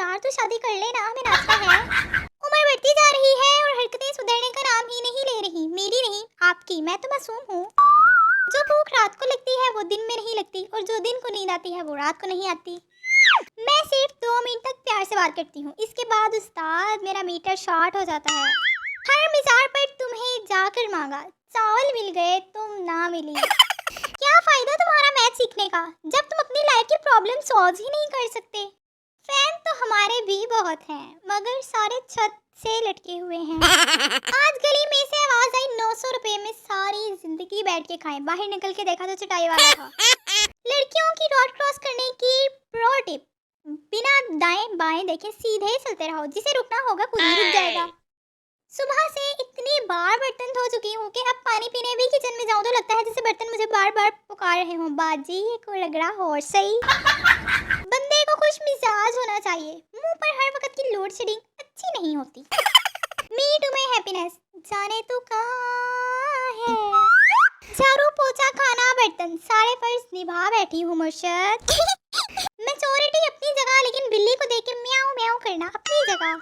यार तू शादी कर ले ना, हमें नाश्ता है। उम्र बढ़ती जा रही है और हरकतें सुधरने का नाम ही नहीं ले रही। मेरी नहीं, आपकी। मैं तो मासूम हूँ। जो भूख रात को लगती है वो दिन में नहीं लगती, और जो दिन को नींद आती है वो रात को नहीं आती। मैं सिर्फ 2 मिनट तक प्यार से बात करती हूँ, इसके बाद उस्ताद मेरा मीटर शॉर्ट हो जाता है। हर मिजार पर तुम्हें जाकर मांगा, चावल मिल गए तुम ना मिली। क्या फायदा तुम्हारा मैथ सीखने का जब तुम अपनी लाइफ की प्रॉब्लम सॉल्व ही नहीं कर सकते। फैन तो हमारे भी बहुत हैं, मगर सारे छत से लटके हुए हैं। आज गली में से आवाज आई, 900 रुपए में सारी जिंदगी बैठ के खाएं। बाहर निकल के देखा तो चटाई वाला था। लड़कियों की रोड क्रॉस करने की प्रो टिप, बिना दाएं बाएं देखे सीधे चलते रहो, जिसे रुकना होगा खुद ही रुक जाएगा। सुबह से इतनी बार बर्तन धो चुकी हूँ कि अब पानी पीने भी किचन में जाऊँ तो लगता है जैसे बर्तन मुझे बार बार पुकार रहे हों। बाजी को लग रहा हो सही। बंदे को खुश मिजाज होना चाहिए, मुंह पर हर वक्त की लोड शेडिंग अच्छी नहीं होती। मी टू माई हैप्पीनेस, जाने तू कहाँ है। झाड़ू पोछा खाना बर्तन सारे फर्ज निभा बैठी हूँ मुर्शद। मैच्योरिटी अपनी जगह, लेकिन बिल्ली को देख के म्याऊं म्याऊं करना अपनी जगह।